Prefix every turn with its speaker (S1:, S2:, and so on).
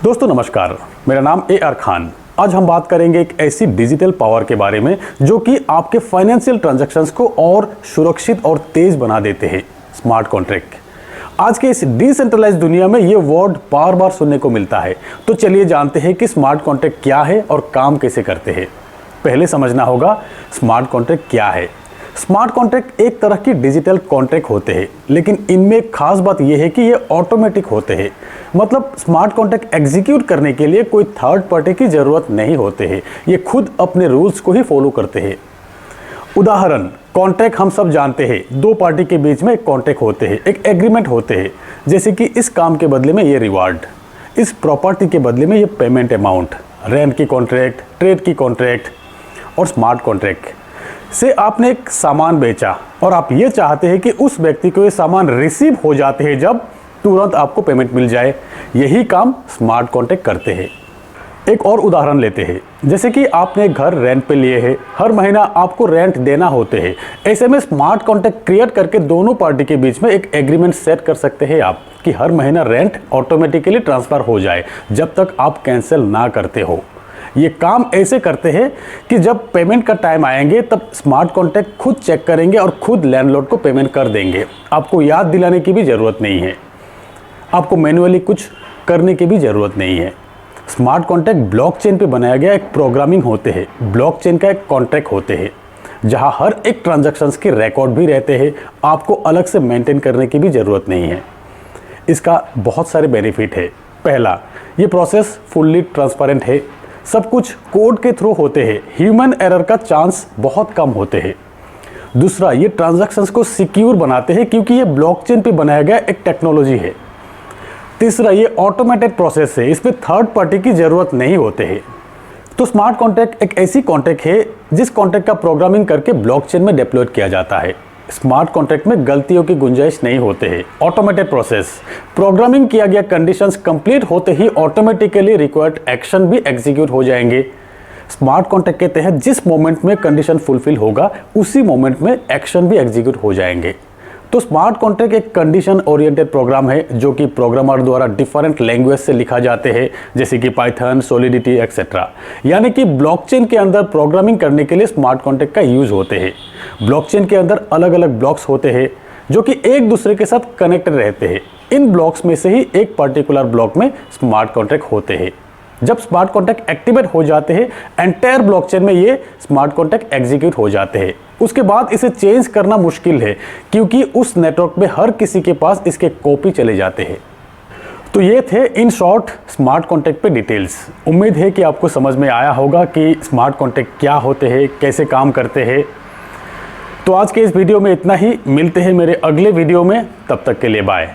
S1: दोस्तों नमस्कार, मेरा नाम AR खान। आज हम बात करेंगे एक ऐसी डिजिटल पावर के बारे में जो कि आपके फाइनेंशियल ट्रांजैक्शंस को और सुरक्षित और तेज बना देते हैं, स्मार्ट कॉन्ट्रैक्ट। आज के इस डिसेंट्रलाइज दुनिया में ये वर्ड बार बार सुनने को मिलता है। तो चलिए जानते हैं कि स्मार्ट कॉन्ट्रैक्ट क्या है और काम कैसे करते हैं। पहले समझना होगा स्मार्ट कॉन्ट्रैक्ट क्या है। स्मार्ट कॉन्ट्रैक्ट एक तरह की डिजिटल कॉन्ट्रैक्ट होते हैं, लेकिन इनमें एक खास बात यह है कि ये ऑटोमेटिक होते हैं। मतलब स्मार्ट कॉन्ट्रैक्ट एग्जीक्यूट करने के लिए कोई थर्ड पार्टी की ज़रूरत नहीं होते हैं, ये खुद अपने रूल्स को ही फॉलो करते हैं। उदाहरण, कॉन्ट्रैक्ट हम सब जानते हैं, दो पार्टी के बीच में एक कॉन्ट्रैक्ट होते हैं, एक एग्रीमेंट होते हैं, जैसे कि इस काम के बदले में ये रिवार्ड, इस प्रॉपर्टी के बदले में ये पेमेंट अमाउंट, रेंट की कॉन्ट्रैक्ट, ट्रेड की कॉन्ट्रैक्ट। और स्मार्ट कॉन्ट्रैक्ट से आपने एक सामान बेचा और आप ये चाहते हैं कि उस व्यक्ति को ये सामान रिसीव हो जाते हैं जब तुरंत आपको पेमेंट मिल जाए। यही काम स्मार्ट कॉन्ट्रैक्ट करते हैं। एक और उदाहरण लेते हैं, जैसे कि आपने घर रेंट पे लिए है, हर महीना आपको रेंट देना होते हैं। ऐसे में स्मार्ट कॉन्ट्रैक्ट क्रिएट करके दोनों पार्टी के बीच में एक एग्रीमेंट सेट कर सकते हैं आप कि हर महीना रेंट ऑटोमेटिकली ट्रांसफ़र हो जाए जब तक आप कैंसिल ना करते हो। ये काम ऐसे करते हैं कि जब पेमेंट का टाइम आएंगे तब स्मार्ट कॉन्ट्रैक्ट खुद चेक करेंगे और खुद लैंडलॉर्ड को पेमेंट कर देंगे। आपको याद दिलाने की भी ज़रूरत नहीं है, आपको मैन्युअली कुछ करने की भी ज़रूरत नहीं है। स्मार्ट कॉन्ट्रैक्ट ब्लॉकचेन पे बनाया गया एक प्रोग्रामिंग होते हैं, ब्लॉकचेन का एक कॉन्ट्रैक्ट होते हैं जहां हर एक ट्रांजैक्शंस के रिकॉर्ड भी रहते हैं। आपको अलग से मेंटेन करने की भी ज़रूरत नहीं है। इसका बहुत सारे बेनिफिट है। पहला, ये प्रोसेस फुल्ली ट्रांसपेरेंट है, सब कुछ कोड के थ्रू होते हैं, ह्यूमन एरर का चांस बहुत कम होते हैं। दूसरा, ये ट्रांजैक्शंस को सिक्योर बनाते हैं क्योंकि ये ब्लॉकचेन पे बनाया गया एक टेक्नोलॉजी है। तीसरा, ये ऑटोमेटेड प्रोसेस है, इसमें थर्ड पार्टी की ज़रूरत नहीं होते हैं। तो स्मार्ट कॉन्ट्रैक्ट एक ऐसी कॉन्ट्रैक्ट है जिस कॉन्ट्रैक्ट का प्रोग्रामिंग करके ब्लॉकचेन में डिप्लॉय किया जाता है। स्मार्ट कॉन्ट्रैक्ट में गलतियों की गुंजाइश नहीं होते हैं। ऑटोमेटेड प्रोसेस, प्रोग्रामिंग किया गया कंडीशंस कंप्लीट होते ही ऑटोमेटिकली रिक्वायर्ड एक्शन भी एग्जीक्यूट हो जाएंगे। स्मार्ट कॉन्ट्रैक्ट के तहत जिस मोमेंट में कंडीशन फुलफिल होगा उसी मोमेंट में एक्शन भी एग्जीक्यूट हो जाएंगे। तो स्मार्ट कॉन्ट्रैक्ट एक कंडीशन ओरिएंटेड प्रोग्राम है जो कि प्रोग्रामर द्वारा डिफरेंट लैंग्वेज से लिखा जाते हैं, जैसे कि पाइथन, सॉलिडिटी एक्सेट्रा। यानी कि ब्लॉकचेन के अंदर प्रोग्रामिंग करने के लिए स्मार्ट कॉन्ट्रैक्ट का यूज होते हैं। ब्लॉकचेन के अंदर अलग अलग ब्लॉक्स होते हैं जो कि एक दूसरे के साथ कनेक्टेड रहते हैं। इन ब्लॉक्स में से ही एक पर्टिकुलर ब्लॉक में स्मार्ट कॉन्ट्रैक्ट होते हैं। जब स्मार्ट कॉन्ट्रैक्ट एक्टिवेट हो जाते हैं, एंटायर ब्लॉकचेन में ये स्मार्ट कॉन्ट्रैक्ट एग्जीक्यूट हो जाते हैं। उसके बाद इसे चेंज करना मुश्किल है क्योंकि उस नेटवर्क में हर किसी के पास इसके कॉपी चले जाते हैं। तो ये थे इन शॉर्ट स्मार्ट कॉन्ट्रैक्ट पे डिटेल्स। उम्मीद है कि आपको समझ में आया होगा कि स्मार्ट कॉन्ट्रैक्ट क्या होते हैं, कैसे काम करते हैं। तो आज के इस वीडियो में इतना ही, मिलते हैं मेरे अगले वीडियो में, तब तक के लिए बाय।